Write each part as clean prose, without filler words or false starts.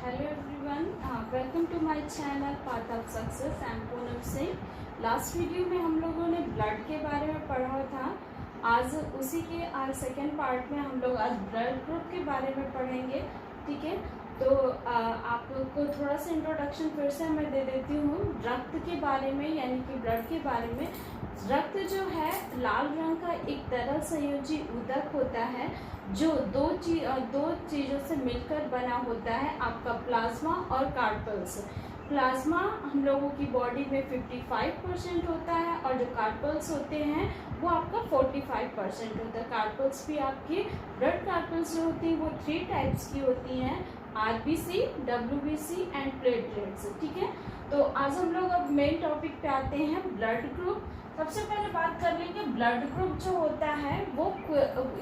Hello everyone, welcome to my channel path of success. I am Poonam Singh. Last video में हम लोगों ने blood के बारे में पढ़ा था। आज उसी के सेकेंड पार्ट में हम लोग आज ब्लड ग्रुप के बारे में पढ़ेंगे। ठीक है, तो आप लोग को थोड़ा सा इंट्रोडक्शन फिर से मैं दे देती हूँ रक्त के बारे में, यानी कि ब्लड के बारे में। रक्त जो है लाल रंग का एक तरल संयोजी ऊतक होता है जो दो चीज़ों से मिलकर बना होता है, आपका प्लाज्मा और कार्पल्स। प्लाज्मा हम लोगों की बॉडी में 55% होता है और जो कार्पल्स होते हैं वो आपका 45% होता है। कार्पल्स भी आपकी ब्लड कार्पल्स जो होती हैं वो 3 टाइप्स की होती हैं, आरबीसी, डब्ल्यूबीसी एंड प्लेटलेट्स। ठीक है, तो आज हम लोग अब मेन टॉपिक पे आते हैं, ब्लड ग्रुप। सबसे पहले बात कर लेंगे ब्लड ग्रुप जो होता है वो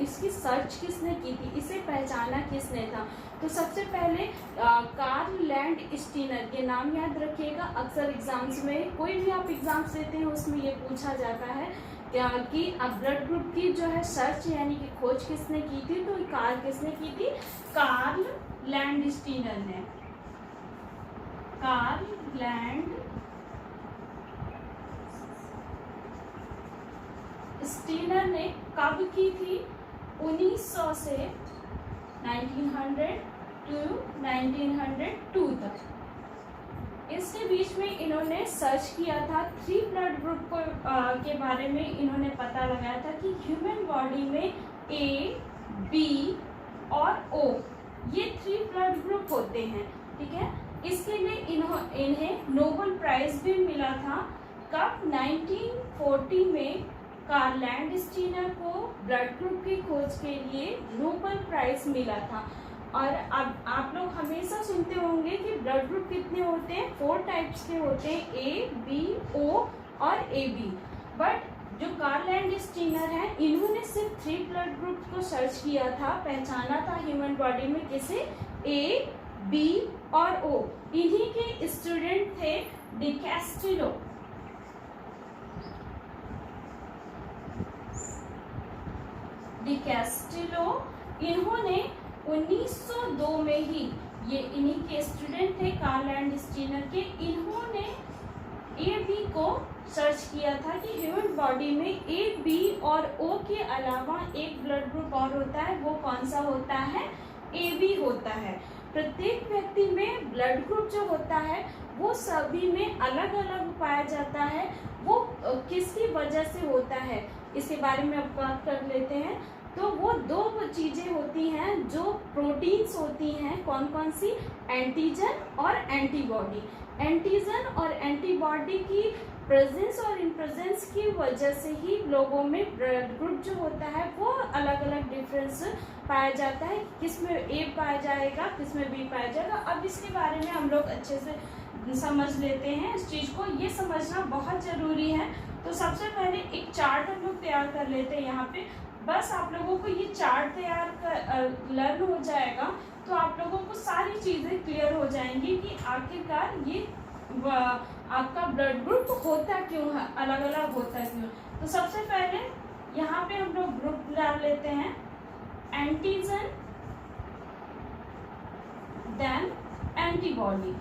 इसकी सर्च किसने की थी, इसे पहचाना किसने था। तो सबसे पहले कार्ल लैंडस्टीनर, ये नाम याद रखिएगा। अक्सर एग्जाम्स में कोई भी आप एग्जाम्स देते हैं उसमें ये पूछा जाता है कि अब ब्लड ग्रुप की जो है सर्च यानी कि खोज किसने की थी। तो किसने की थी? कार्ल लैंडस्टीनर ने। कार्ल लैंडस्टीनर ने कब की थी? 1900 से 1900 टू 1902 तक। इसके बीच में इन्होंने सर्च किया था 3 ब्लड ग्रुप को के बारे में। इन्होंने पता लगाया था कि ह्यूमन बॉडी में ए, बी और ओ ये 3 ब्लड ग्रुप होते हैं। ठीक है, इसके लिए इन्हें नोबेल प्राइज भी मिला था। कब? 1940 में कार्ल लैंडस्टीनर को ब्लड ग्रुप की खोज के लिए नोबेल प्राइज मिला था। और अब आप लोग हमेशा सुनते होंगे कि ब्लड ग्रुप कितने होते हैं? 4 टाइप्स के होते हैं, ए, बी, ओ और ए बी। बट जो कार्ल लैंडस्टीनर है इन्होंने सिर्फ 3 ब्लड ग्रुप को सर्च किया था, पहचाना था ह्यूमन बॉडी में किसे? ए, बी और ओ। इन्हीं के स्टूडेंट थे डी कैस्टिलो। डी कैस्टिलो इन्होंने 1902 में ही, ये इन्हीं के स्टूडेंट थे कार्ल लैंडस्टीनर के, इन्होंने ए बी को सर्च किया था कि ह्यूमन बॉडी में ए, बी और ओ के अलावा एक ब्लड ग्रुप और होता है, वो कौन सा होता है? ए बी होता है। प्रत्येक व्यक्ति में ब्लड ग्रुप जो होता है वो सभी में अलग अलग पाया जाता है। वो किसकी वजह से होता है इसके बारे में अब बात कर लेते हैं। तो वो 2 चीजें होती हैं जो प्रोटीन्स होती हैं। कौन कौन सी? एंटीजन और एंटीबॉडी। एंटीजन और एंटीबॉडी की प्रेजेंस और इनप्रेजेंस की वजह से ही लोगों में ब्लड ग्रुप जो होता है वो अलग अलग डिफरेंस पाया जाता है। किसमें ए पाया जाएगा, किसमें बी पाया जाएगा। अब इसके बारे में हम लोग अच्छे से समझ लेते हैं इस चीज को, ये समझना बहुत जरूरी है। तो सबसे पहले एक चार्ट हम लोग तैयार कर लेते हैं यहाँ पे। बस आप लोगों को ये चार्ट तैयार कर लर्न हो जाएगा तो आप लोगों को सारी चीजें क्लियर हो जाएंगी कि आखिरकार ये आपका ब्लड ग्रुप होता क्यों है, अलग अलग होता क्यों। तो सबसे पहले यहाँ पे हम लोग ग्रुप डाल लेते हैं, एंटीजन देन एंटीबॉडी।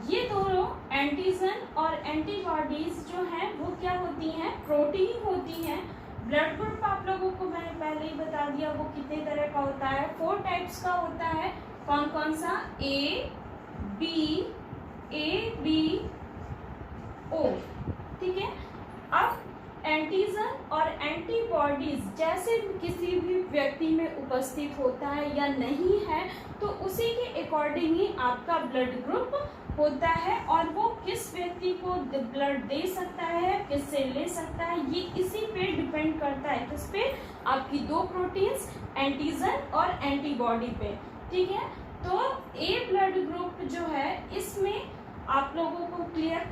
ये दोनों एंटीजन और एंटीबॉडीज जो हैं वो क्या होती हैं? प्रोटीन होती हैं। ब्लड ग्रुप आप लोगों को मैंने पहले ही बता दिया वो कितने तरह का होता है, 4 टाइप्स का होता है। कौन कौन सा? ए, बी, ओ। ठीक है, अब एंटीजन और एंटीबॉडीज जैसे किसी भी व्यक्ति में उपस्थित होता है या नहीं है तो उसी के अकॉर्डिंग ही आपका ब्लड ग्रुप होता है और वो किस व्यक्ति को ब्लड दे सकता है, किससे ले सकता है, ये इसी पे डिपेंड करता है। किस पे? आपकी 2 प्रोटीन्स, एंटीजन और एंटीबॉडी पे। ठीक है, तो ए ब्लड ग्रुप जो है इसमें आप लोगों को क्लियर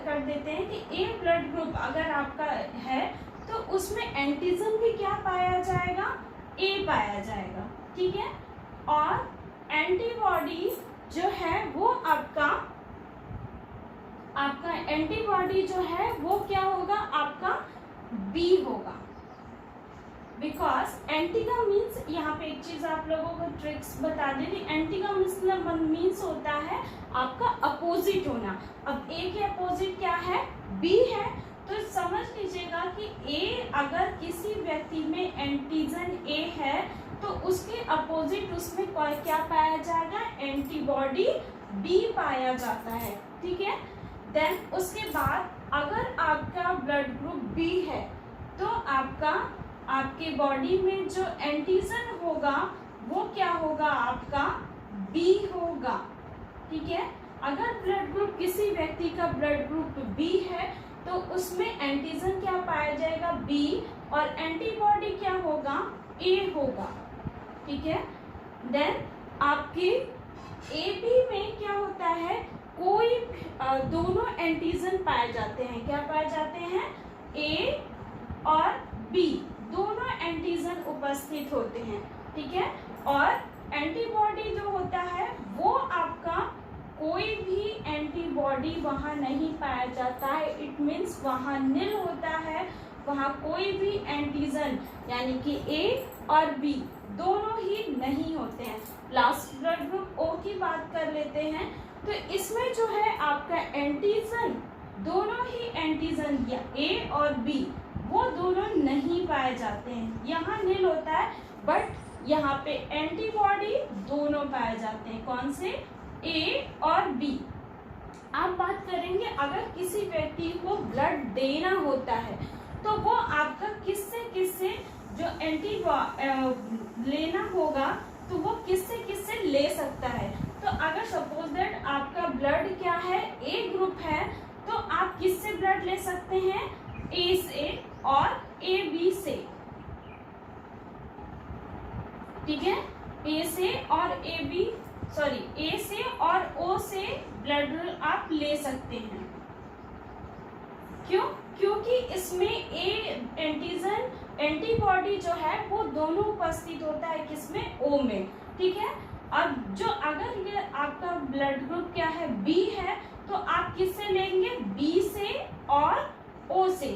कर देते हैं कि ए ब्लड ग्रुप अगर आपका है तो उसमें एंटीजन भी क्या पाया जाएगा? ए पाया जाएगा। ठीक है, और एंटीबॉडी जो है वो आपका एंटीबॉडी जो है वो क्या होगा? आपका बी होगा। बिकॉज एंटी का मीन्स यहाँ पे एक चीज आप लोगों को ट्रिक्स बता दे रही। एंटी का मतलब मीन्स होता है आपका अपोजिट होना। अब ए के अपोजिट क्या है, बी है। तो समझ लीजिएगा कि ए अगर किसी व्यक्ति में एंटीजन ए है तो उसके अपोजिट उसमें क्या पाया जाएगा, एंटीबॉडी बी पाया जाता है। ठीक है। देन उसके बाद अगर आपका ब्लड ग्रुप बी है तो आपके बॉडी में जो एंटीजन होगा वो क्या होगा, आपका बी होगा। ठीक है। अगर ब्लड ग्रुप किसी व्यक्ति का ब्लड ग्रुप बी है तो उसमें एंटीजन क्या पाया जाएगा, बी, और एंटीबॉडी क्या होगा, ए होगा। ठीक है। देन आपके ए बी में क्या होता है, कोई दोनों एंटीजन पाए जाते हैं। क्या पाए जाते हैं, ए और बी दोनों एंटीजन उपस्थित होते हैं। ठीक है। और एंटीबॉडी जो होता है वो आपका कोई भी एंटीबॉडी वहां नहीं पाया जाता है। इट मीन्स वहां नील होता है, वहां कोई भी एंटीजन यानी कि ए और बी दोनों ही नहीं होते हैं। लास्ट ब्लड ग्रुप ओ की बात कर लेते हैं। तो इसमें जो है आपका एंटीजन, दोनों ही एंटीजन या ए और बी वो दोनों नहीं पाए जाते हैं। यहाँ नील होता है बट यहाँ पे एंटीबॉडी दोनों पाए जाते हैं। कौन से, ए और बी। आप बात करेंगे अगर किसी व्यक्ति को ब्लड देना होता है तो वो आपका किससे जो लेना होगा तो वो किससे ले सकता है। तो अगर सपोज दैट आपका ब्लड क्या है, ए ग्रुप है, तो आप किससे ब्लड ले सकते हैं, ए से और ए बी से। ठीक है। ए से और ए से और ओ से ब्लड आप ले सकते हैं। क्यों? क्योंकि इसमें ए एंटीजन एंटीबॉडी जो है वो दोनों उपस्थित होता है, किसमें, ओ में। ठीक है। अब जो अगर ये आपका ब्लड ग्रुप क्या है, बी है, तो आप किससे लेंगे, बी से और ओ से,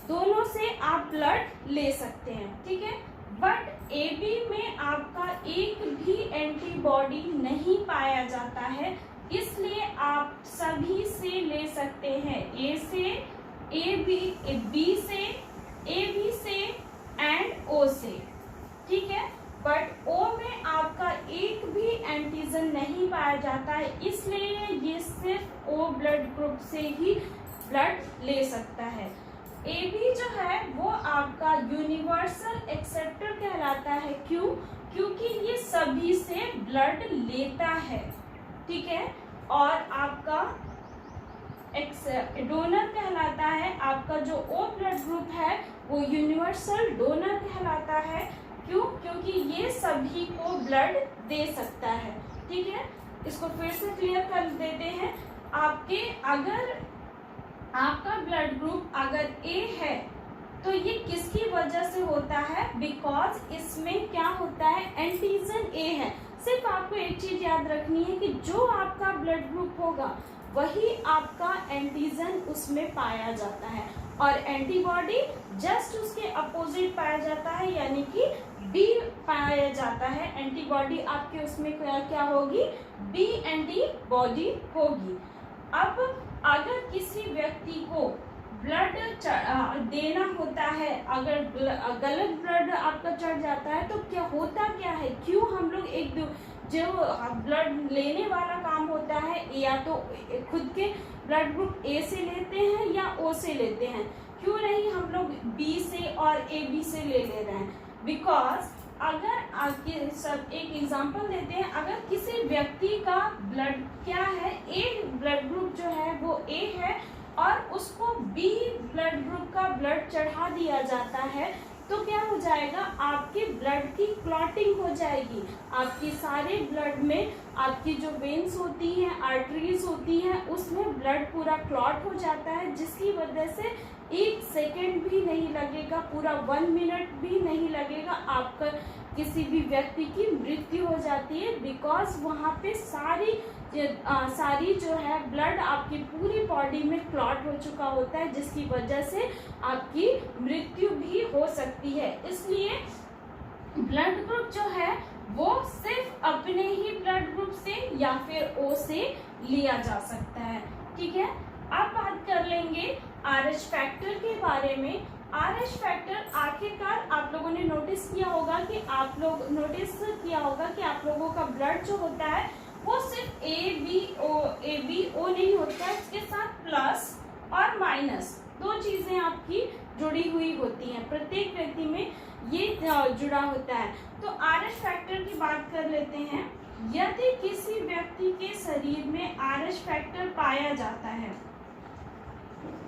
दोनों से आप ब्लड ले सकते हैं। ठीक है। बट ए बी में आपका एक भी एंटीबॉडी नहीं पाया जाता है, इसलिए आप सभी से ले सकते हैं, ए से, बी से, ए बी से एंड ओ से। ठीक है। बट ओ में आपका एक भी एंटीजन नहीं पाया जाता है, इसलिए ये सिर्फ ओ ब्लड ग्रुप से ही ब्लड ले सकता है। ए बी जो है वो आपका यूनिवर्सल एक्सेप्टर कहलाता है। क्यों? क्योंकि ये सभी से ब्लड लेता है। ठीक है। और आपका डोनर कहलाता है, आपका जो ओ ब्लड ग्रुप है वो यूनिवर्सल डोनर कहलाता है। क्यों? क्योंकि ये सभी को ब्लड दे सकता है। ठीक है। इसको फिर से क्लियर कर देते हैं। अगर आपका ब्लड ग्रुप अगर ए है तो ये किसकी वजह से होता है, बिकॉज इसमें क्या होता है, एंटीजन ए है। सिर्फ आपको एक चीज याद रखनी है कि जो आपका ब्लड ग्रुप होगा वही आपका एंटीजन उसमें पाया जाता है, और एंटीबॉडी जस्ट उसके अपोजिट पाया जाता है, यानी कि बी पाया जाता है। एंटीबॉडी आपके उसमें क्या होगी, बी एंटीबॉडी होगी। अब अगर किसी व्यक्ति को ब्लड देना होता है, अगर गलत ब्लड आपका चढ़ जाता है तो होता क्या है, क्यों हम लोग जो ब्लड लेने वाला काम होता है या तो खुद के ब्लड ग्रुप ए से लेते हैं या ओ से लेते हैं, क्यों नहीं हम लोग बी से और ए बी से ले रहे हैं, बिकॉज अगर आपके सब एक एग्जांपल देते हैं, अगर किसी व्यक्ति का ब्लड क्या है, ए ब्लड ग्रुप जो है वो ए है और उसको बी ब्लड ग्रुप का ब्लड चढ़ा दिया जाता है, तो क्या हो जाएगा, आपके ब्लड की क्लॉटिंग हो जाएगी। आपकी सारे ब्लड में आपकी जो वेन्स होती हैं, आर्टरीज होती हैं, उसमें ब्लड पूरा क्लॉट हो जाता है, जिसकी वजह से 1 सेकेंड भी नहीं लगेगा, पूरा 1 मिनट भी नहीं लगेगा, आपका किसी भी व्यक्ति की मृत्यु हो जाती है, बिकॉज वहाँ पे सारी जो है ब्लड आपकी पूरी बॉडी में क्लॉट हो चुका होता है, जिसकी वजह से आपकी मृत्यु भी हो सकती है। इसलिए ब्लड ग्रुप जो है वो सिर्फ अपने ही ब्लड ग्रुप से या फिर ओ से लिया जा सकता है। ठीक है, अब बात कर लेंगे RH फैक्टर के बारे में। RH फैक्टर आखिरकार आप लोगों ने नोटिस किया होगा कि आप लोगों का ब्लड जो होता है वो सिर्फ ABO नहीं होता है, इसके साथ प्लस और माइनस दो चीजें आपकी जुड़ी हुई होती हैं, प्रत्येक व्यक्ति में ये जुड़ा होता है। तो RH फैक्टर की बात कर लेते हैं। यदि किसी व्यक्ति के शरीर में RH फैक्टर पाया जाता है,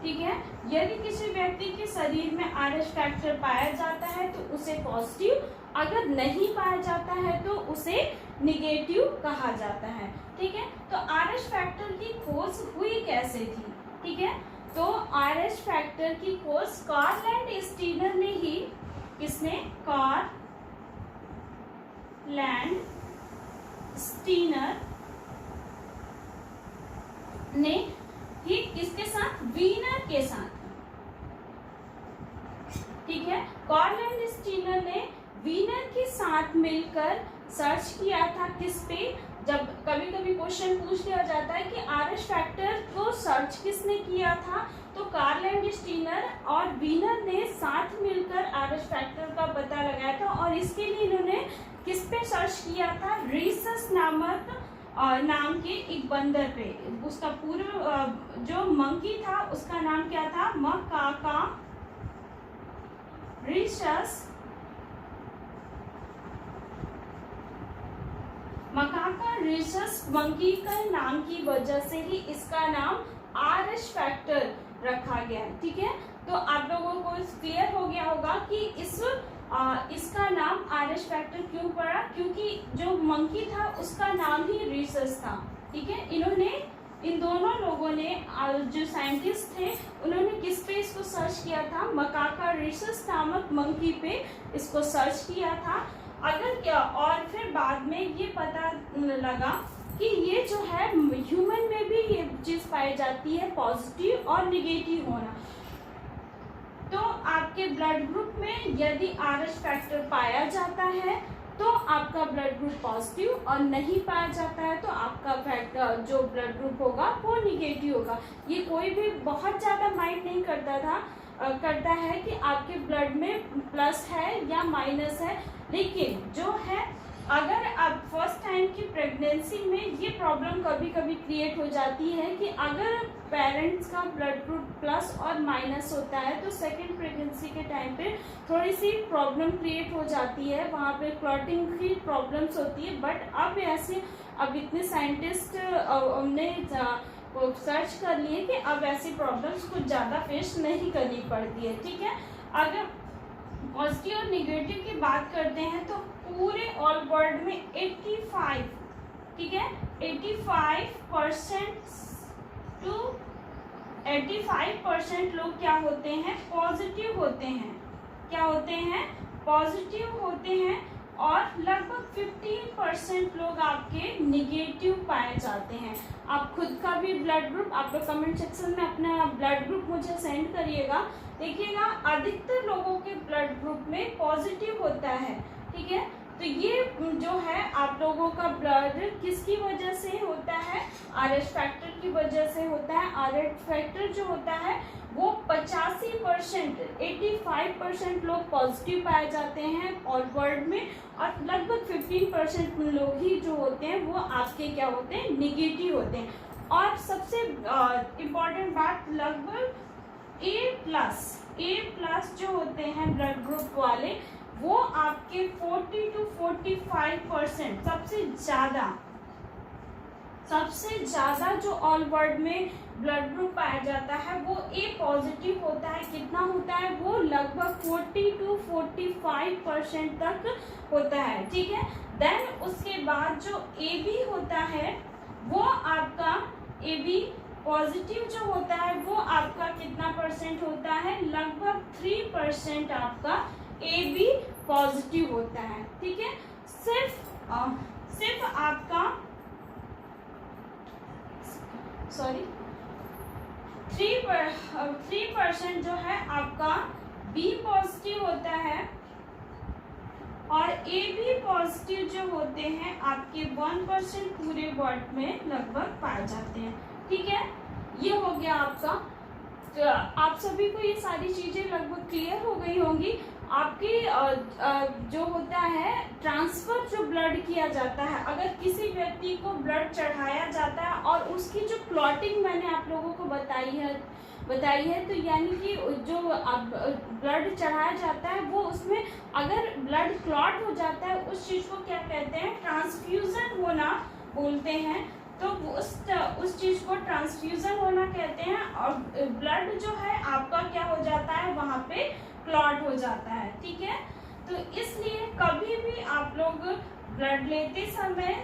ठीक है, यदि किसी व्यक्ति के शरीर में RH फैक्टर पाया जाता है तो उसे पॉजिटिव, अगर नहीं पाया जाता है तो उसे निगेटिव कहा जाता है। ठीक है, तो RH फैक्टर की खोज हुई कैसे थी? ठीक है, तो RH फैक्टर की खोज कार्ल एंड स्टीनर ने ही, किसने? कार्ल एंड स्टीनर ने ही किसके साथ? वीनर के साथ। ठीक है, कार्ल एंड स्टीनर ने वीनर के साथ मिलकर सर्च किया था किस पे? जब कभी कभी क्वेश्चन पूछ लिया जाता है कि RH फैक्टर को सर्च किसने किया था, तो कार्ल एंड स्टीनर और वीनर ने साथ मिलकर RH फैक्टर का पता लगाया था। और इसके लिए इन्होंने किस पे सर्च किया था? रीसस नामक नाम के एक बंदर पे। उसका पूर्व जो मंकी था उसका नाम क्या था? मकाका रीसस। मकाका रीसस मंकी का नाम की वजह से ही इसका नाम RH फैक्टर रखा गया है। ठीक है, तो आप लोगों को क्लियर हो गया होगा कि इसका नाम RH फैक्टर क्यों पड़ा, क्योंकि जो मंकी था उसका नाम ही रीसस था। ठीक है, इन दोनों लोगों ने जो साइंटिस्ट थे उन्होंने किस पे इसको सर्च किया था? मकाका रीसस नामक मंकी पे इसको सर्च किया था। अगर क्या, और फिर बाद में ये पता लगा कि ये जो है ह्यूमन में भी ये चीज पाई जाती है, पॉजिटिव और निगेटिव होना। तो आपके ब्लड ग्रुप में यदि RH फैक्टर पाया जाता है तो आपका ब्लड ग्रुप पॉजिटिव, और नहीं पाया जाता है तो आपका फैक्टर जो ब्लड ग्रुप होगा वो निगेटिव होगा। ये कोई भी बहुत ज़्यादा माइंड नहीं करता है कि आपके ब्लड में प्लस है या माइनस है। लेकिन जो है, अगर आप फर्स्ट टाइम की प्रेगनेंसी में ये प्रॉब्लम कभी कभी क्रिएट हो जाती है कि अगर पेरेंट्स का ब्लड ग्रुप प्लस और माइनस होता है तो सेकेंड प्रेगनेंसी के टाइम पे थोड़ी सी प्रॉब्लम क्रिएट हो जाती है, वहाँ पे क्लॉटिंग की प्रॉब्लम्स होती है। बट अब इतने साइंटिस्ट ने सर्च कर लिए कि अब ऐसी प्रॉब्लम्स कुछ ज़्यादा फेस नहीं करनी पड़ती है। ठीक है, अगर पॉजिटिव और निगेटिव की बात करते हैं तो पूरे ऑल वर्ल्ड में 85, ठीक है, 85% लोग क्या होते हैं? पॉजिटिव होते हैं। क्या होते हैं? पॉजिटिव होते हैं। और लगभग 15% लोग आपके निगेटिव पाए जाते हैं। आप खुद का भी ब्लड ग्रुप, आप लोग कमेंट सेक्शन में अपना ब्लड ग्रुप मुझे सेंड करिएगा। देखिएगा, अधिकतर लोगों के ब्लड ग्रुप में पॉजिटिव होता है। ठीक है, तो ये जो है आप लोगों का ब्लड किसकी वजह से होता है? RH फैक्टर की वजह से होता है। RH फैक्टर जो होता है वो 85%, 85% लोग पॉजिटिव पाए जाते हैं ऑल वर्ल्ड में, और लगभग 15% लोग ही जो होते हैं वो आपके क्या होते हैं? निगेटिव होते हैं। और सबसे इम्पॉर्टेंट बात, लगभग A+ जो होते हैं ब्लड ग्रुप वाले, वो आपके 40 to 45% सबसे ज़्यादा जो ऑल वर्ल्ड में ब्लड ग्रुप पाया जाता है वो A पॉजिटिव होता है। कितना होता है? वो लगभग 40 to 45% तक होता है। ठीक है, देन उसके बाद जो AB होता है वो आपका AB पॉजिटिव जो होता है वो आपका कितना परसेंट होता है? लगभग 3% आपका AB पॉजिटिव होता है। ठीक है, सिर्फ आपका 3% जो है आपका B पॉजिटिव होता है, और ए बी पॉजिटिव जो होते हैं आपके 1% पूरे बॉडी में लगभग पाए जाते हैं। ठीक है, ये हो गया आपका। तो आप सभी को ये सारी चीजें लगभग क्लियर हो गई होंगी। आपकी जो होता है ट्रांसफर जो ब्लड किया जाता है, अगर किसी व्यक्ति को ब्लड चढ़ाया जाता है और उसकी जो क्लॉटिंग मैंने आप लोगों को बताई है तो यानी कि जो ब्लड चढ़ाया जाता है वो उसमें अगर ब्लड क्लॉट हो जाता है उस चीज को क्या कहते हैं, ट्रांसफ्यूजन होना बोलते हैं। तो उस चीज को ट्रांसफ्यूजन होना कहते हैं और ब्लड जो है आपका क्या हो जाता है, वहां पे क्लॉट हो जाता है। ठीक है, तो इसलिए कभी भी आप लोग ब्लड लेते समय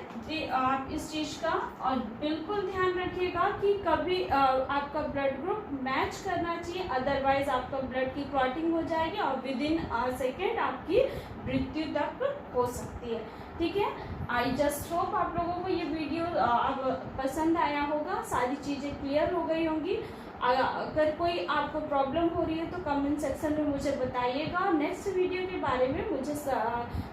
आप इस चीज का और बिल्कुल ध्यान रखिएगा कि कभी आपका ब्लड ग्रुप मैच करना चाहिए, अदरवाइज आपका ब्लड की क्लॉटिंग हो जाएगी और विद इन सेकेंड आपकी मृत्यु तक हो सकती है। ठीक है, आई जस्ट होप आप लोगों को ये वीडियो अब पसंद आया होगा, सारी चीजें क्लियर हो गई होंगी। अगर कोई आपको प्रॉब्लम हो रही है तो कमेंट सेक्शन में मुझे बताइएगा। नेक्स्ट वीडियो के बारे में मुझे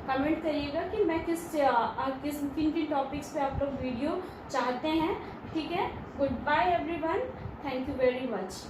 कमेंट करिएगा कि मैं किन किन टॉपिक्स पे आप लोग वीडियो चाहते हैं। ठीक है, good bye everyone, thank you very much.